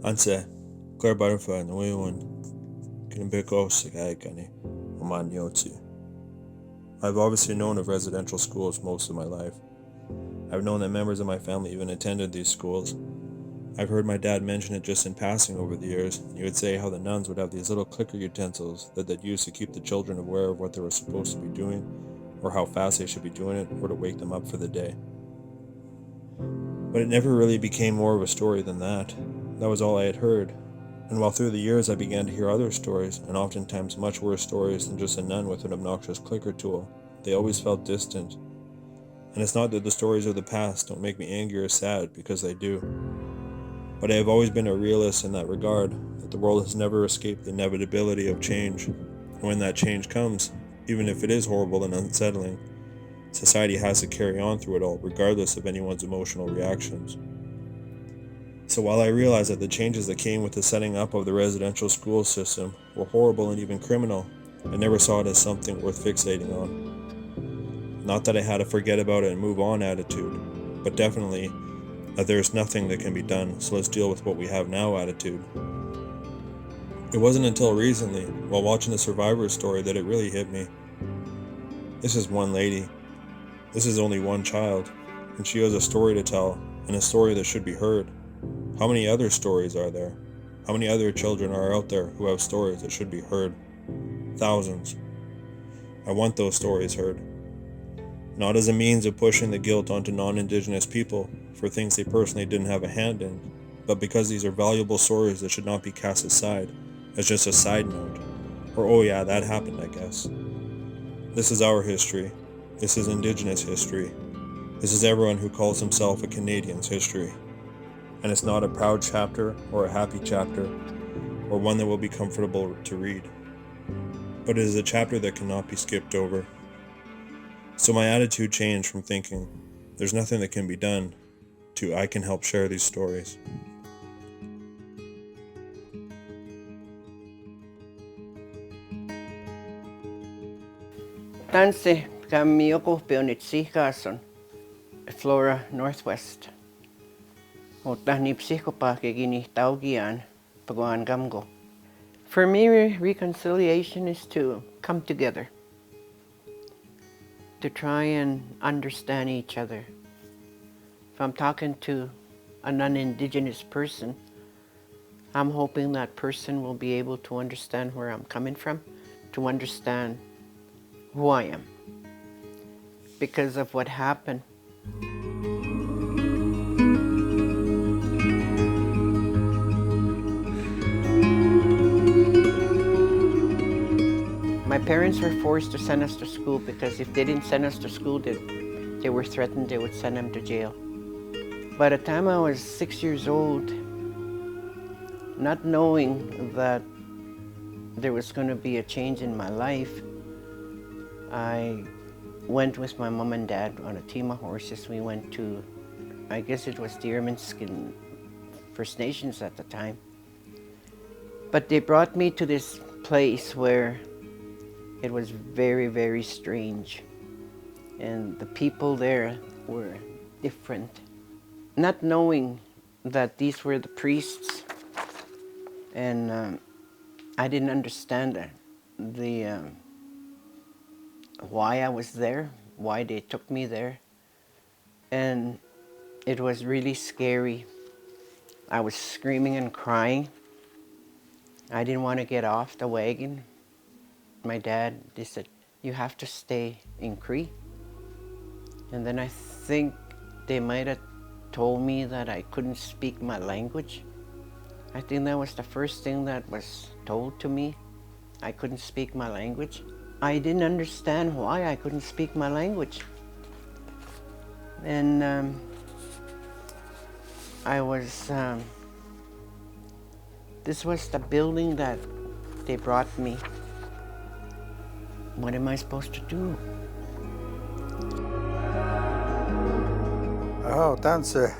Anse, Clare Butterfly, Nuiwan, Kinabiko, Sigaikani, Oman Yotsi. I've obviously known of residential schools most of my life. I've known that members of my family even attended these schools. I've heard my dad mention it just in passing over the years. He would say how the nuns would have these little clicker utensils that they'd use to keep the children aware of what they were supposed to be doing, or how fast they should be doing it, or to wake them up for the day. But it never really became more of a story than that. That was all I had heard. And while through the years I began to hear other stories, and oftentimes much worse stories than just a nun with an obnoxious clicker tool, they always felt distant. And it's not that the stories of the past don't make me angry or sad, because they do. But I have always been a realist in that regard, that the world has never escaped the inevitability of change. And when that change comes, even if it is horrible and unsettling, society has to carry on through it all, regardless of anyone's emotional reactions. So while I realize that the changes that came with the setting up of the residential school system were horrible and even criminal, I never saw it as something worth fixating on. Not that I had a forget about it and move on attitude, but definitely that there is nothing that can be done, so let's deal with what we have now attitude. It wasn't until recently, while watching the survivor's story, that it really hit me. This is one lady. This is only one child, and she has a story to tell, and a story that should be heard. How many other stories are there? How many other children are out there who have stories that should be heard? Thousands. I want those stories heard. Not as a means of pushing the guilt onto non-Indigenous people for things they personally didn't have a hand in, but because these are valuable stories that should not be cast aside as just a side note, or oh yeah, that happened, I guess. This is our history. This is Indigenous history. This is everyone who calls himself a Canadian's history. And it's not a proud chapter or a happy chapter, or one that will be comfortable to read. But it is a chapter that cannot be skipped over. So my attitude changed from thinking, there's nothing that can be done, to I can help share these stories. Tanse kamioko peonitsikason, Flora Northwest. Mutta nipsikopa kegini taugian paguan gamgo. For me, reconciliation is to come together, to try and understand each other. If I'm talking to a non-Indigenous person, I'm hoping that person will be able to understand where I'm coming from, to understand who I am because of what happened. My parents were forced to send us to school because if they didn't send us to school, they were threatened they would send them to jail. By the time I was 6 years old, not knowing that there was going to be a change in my life, I went with my mom and dad on a team of horses. We went to, I guess it was the Mètis First Nations at the time. But they brought me to this place where it was very, very strange. And the people there were different. Not knowing that these were the priests, and I didn't understand why I was there, why they took me there. And it was really scary. I was screaming and crying. I didn't want to get off the wagon. My dad, they said, you have to stay in Cree. And then I think they might have told me that I couldn't speak my language. I think that was the first thing that was told to me. I couldn't speak my language. I didn't understand why I couldn't speak my language. And this was the building that they brought me. What am I supposed to do? Oh, tanse.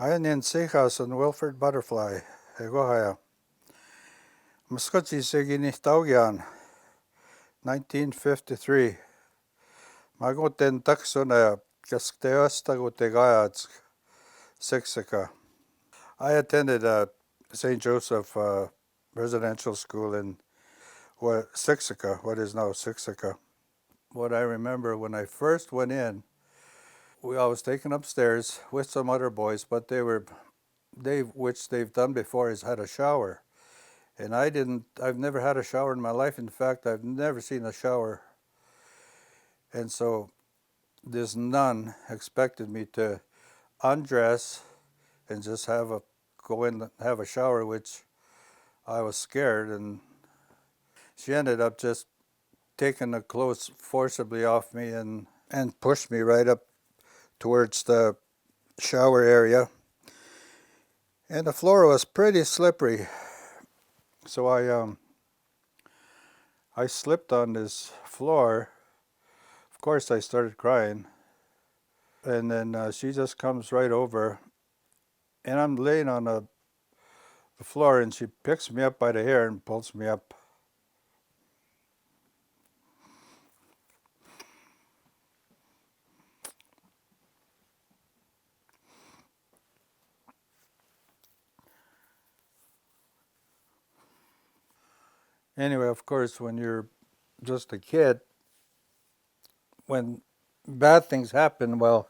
Ayan Siksika and Wilfred Butterfly. Egohaya. Muskoti segini taugian. 1953. Magoten taksona kasteasta gutegajats Siksika. I attended St. Joseph residential school in Siksika, what is now Siksika. What I remember when I first went in, I was taken upstairs with some other boys, but which they've done before is had a shower. And I've never had a shower in my life. In fact, I've never seen a shower. And so this nun expected me to undress and just go in and have a shower, which I was scared. And she ended up just taking the clothes forcibly off me and pushed me right up towards the shower area. And the floor was pretty slippery. So I slipped on this floor. Of course, I started crying. And then she just comes right over, and I'm laying on the floor, and she picks me up by the hair and pulls me up. Anyway, of course, when you're just a kid, when bad things happen, well,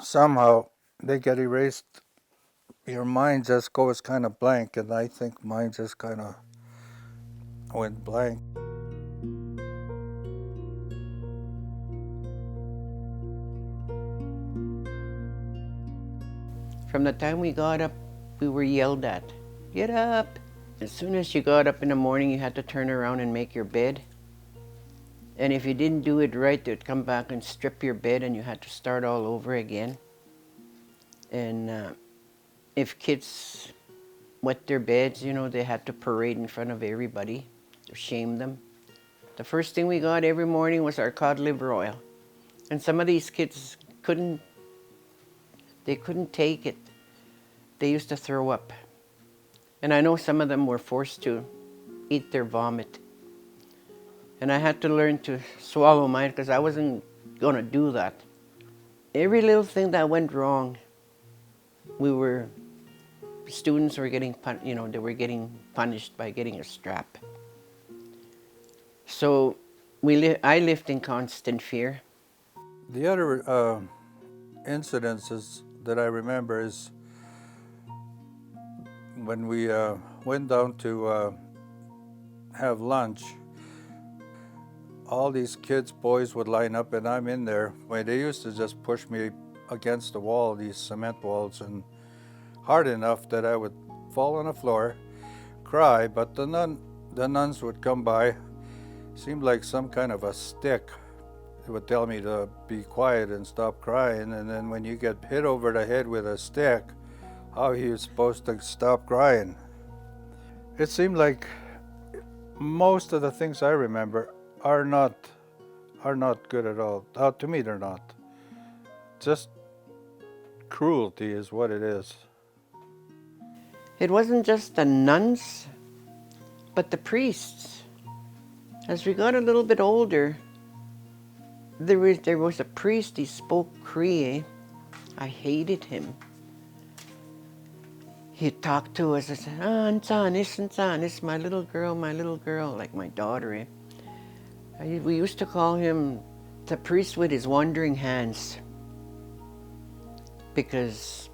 somehow they get erased. Your mind just goes kind of blank, and I think mine just kind of went blank. From the time we got up, we were yelled at. Get up! As soon as you got up in the morning, you had to turn around and make your bed. And if you didn't do it right, they'd come back and strip your bed and you had to start all over again. And if kids wet their beds, you know, they had to parade in front of everybody to shame them. The first thing we got every morning was our cod liver oil. And some of these kids couldn't take it. They used to throw up. And I know some of them were forced to eat their vomit. And I had to learn to swallow mine because I wasn't going to do that. Every little thing that went wrong, students were getting, they were getting punished by getting a strap. So I lived in constant fear. The other incidences that I remember is when we went down to have lunch. All these kids, boys would line up, and I'm in there. They used to just push me against the wall, these cement walls, and hard enough that I would fall on the floor, cry, but the nuns would come by. Seemed like some kind of a stick. It would tell me to be quiet and stop crying, and then when you get hit over the head with a stick, how are you supposed to stop crying? It seemed like most of the things I remember are not good at all. To me, they're not. Just cruelty is what it is. It wasn't just the nuns, but the priests. As we got a little bit older, there was a priest, he spoke Cree. I hated him. He'd talk to us and say, Ansanis, my little girl, like my daughter. We used to call him the priest with his wandering hands because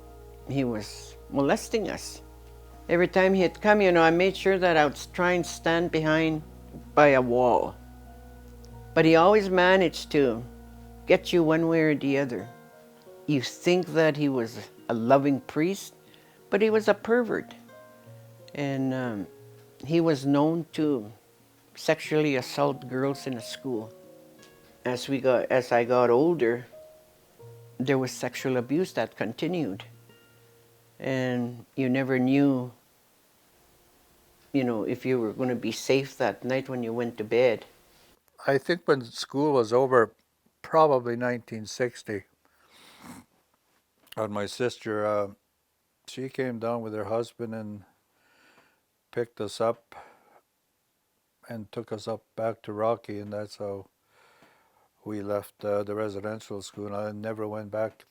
he was molesting us. Every time he'd come, I made sure that I would try and stand by a wall. But he always managed to get you one way or the other. You think that he was a loving priest, but he was a pervert. And he was known to sexually assault girls in the school. As I got older, there was sexual abuse that continued. And you never knew, if you were going to be safe that night when you went to bed. I think when school was over, probably 1960, and my sister, she came down with her husband and picked us up and took us up back to Rocky, and that's how we left the residential school. I never went back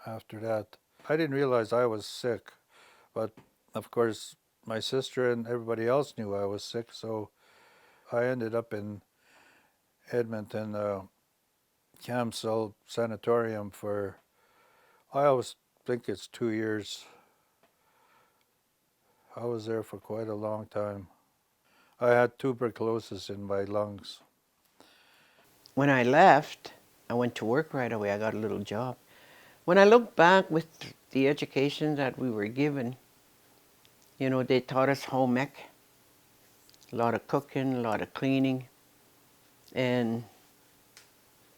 after that. I didn't realize I was sick, but of course my sister and everybody else knew I was sick, so I ended up in Edmonton Camsell Sanatorium for, I always think it's 2 years. I was there for quite a long time. I had tuberculosis in my lungs. When I left, I went to work right away. I got a little job. When I look back with the education that we were given, you know, they taught us home ec, a lot of cooking, a lot of cleaning. And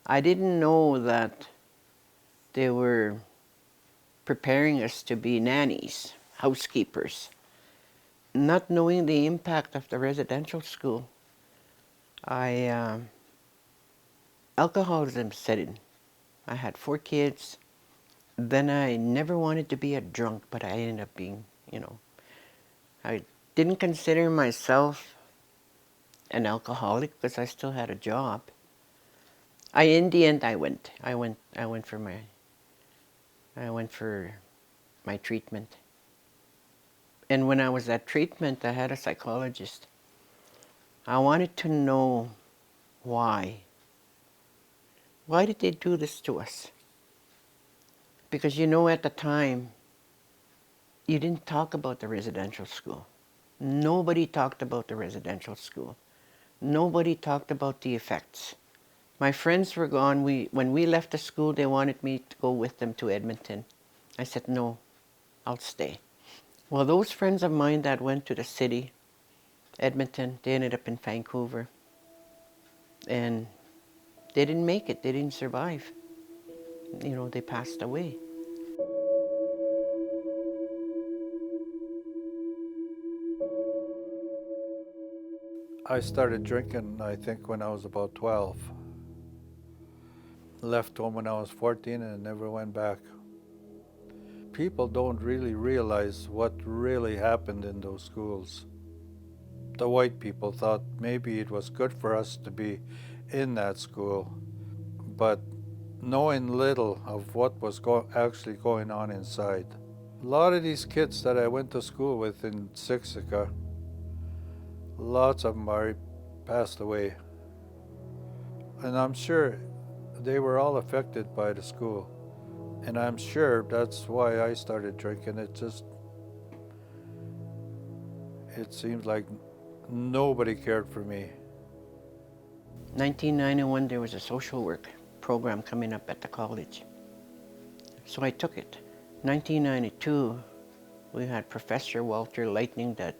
I didn't know that they were preparing us to be nannies, housekeepers. Not knowing the impact of the residential school, alcoholism set in. I had 4 kids. Then I never wanted to be a drunk, but I ended up being, you know, I didn't consider myself an alcoholic because I still had a job. In the end, I went for my treatment. And when I was at treatment, I had a psychologist. I wanted to know why. Why did they do this to us? Because you know, at the time, you didn't talk about the residential school. Nobody talked about the residential school. Nobody talked about the effects. My friends were gone. When we left the school, they wanted me to go with them to Edmonton. I said, no, I'll stay. Well, those friends of mine that went to the city, Edmonton, they ended up in Vancouver. And they didn't make it. They didn't survive. You know, they passed away. I started drinking, I think, when I was about 12. Left home when I was 14 and never went back. People don't really realize what really happened in those schools. The white people thought maybe it was good for us to be in that school, but knowing little of what was actually going on inside. A lot of these kids that I went to school with in Siksika, lots of them are passed away. And I'm sure they were all affected by the school. And I'm sure that's why I started drinking. It seems like nobody cared for me. 1991, there was a social work program coming up at the college. So I took it. 1992, we had Professor Walter Lightning that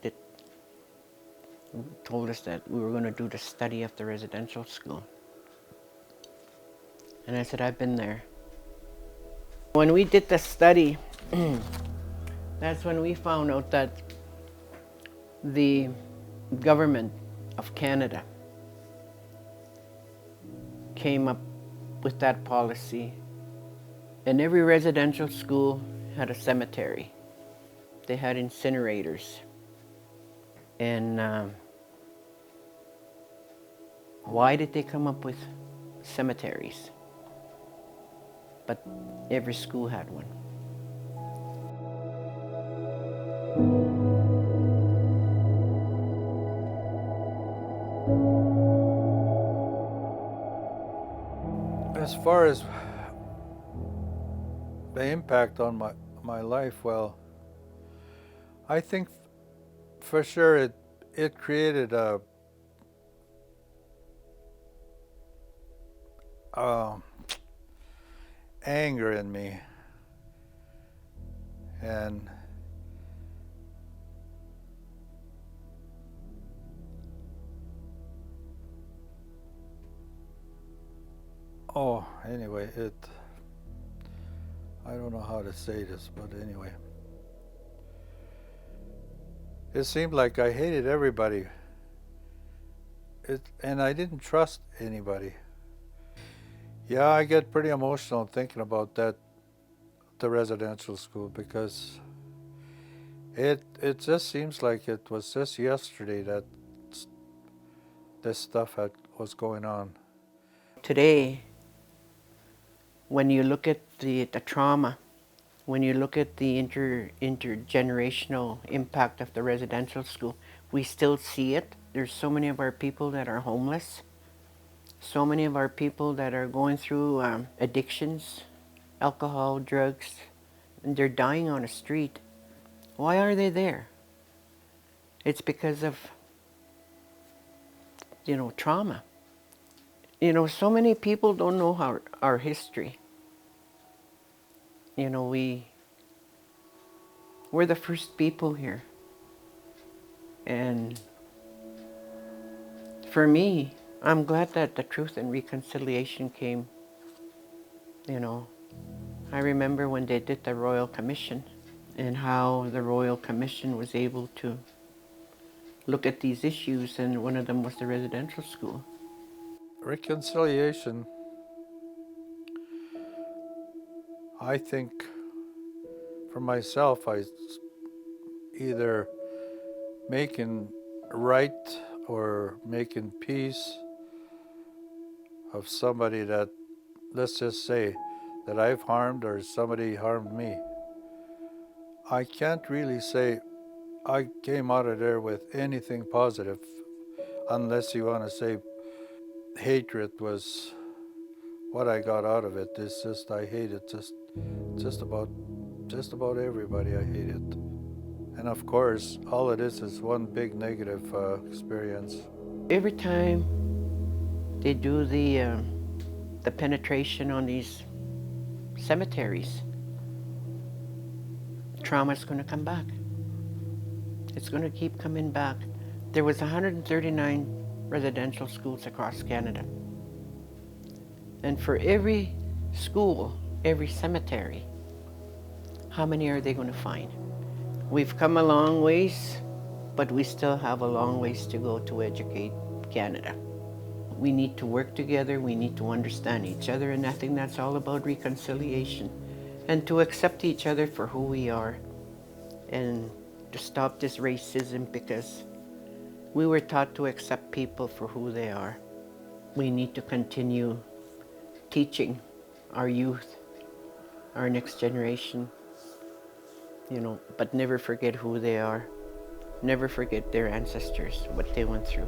told us that we were going to do the study of the residential school. And I said, I've been there. When we did the study, that's when we found out that the government of Canada came up with that policy, and every residential school had a cemetery. They had incinerators. And why did they come up with cemeteries? But every school had one. As far as the impact on my life, well, I think for sure it created a anger in me, and anyway, I don't know how to say this, but anyway, it seemed like I hated everybody. And I didn't trust anybody. Yeah, I get pretty emotional thinking about the residential school, because it just seems like it was just yesterday that this stuff was going on. Today, when you look at the trauma When you look at the intergenerational impact of the residential school, we still see it. There's so many of our people that are homeless, so many of our people that are going through addictions, alcohol, drugs, and they're dying on the street. Why are they there? It's because of, trauma. So many people don't know our history. We're the first people here. And for me, I'm glad that the Truth and Reconciliation came. I remember when they did the Royal Commission and how the Royal Commission was able to look at these issues, and one of them was the residential school. Reconciliation, I think, for myself, I either making right or making peace of somebody that, let's just say, that I've harmed or somebody harmed me. I can't really say I came out of there with anything positive, unless you want to say hatred was what I got out of it. It's just I hate it just about everybody. I hate it. And of course, all it is one big negative experience. Every time they do the penetration on these cemeteries, trauma is going to come back. It's going to keep coming back. There was 139 residential schools across Canada. And for every school, every cemetery, how many are they going to find? We've come a long ways, but we still have a long ways to go to educate Canada. We need to work together, we need to understand each other, and I think that's all about reconciliation. And to accept each other for who we are, and to stop this racism, because we were taught to accept people for who they are. We need to continue teaching our youth, our next generation, but never forget who they are. Never forget their ancestors, what they went through.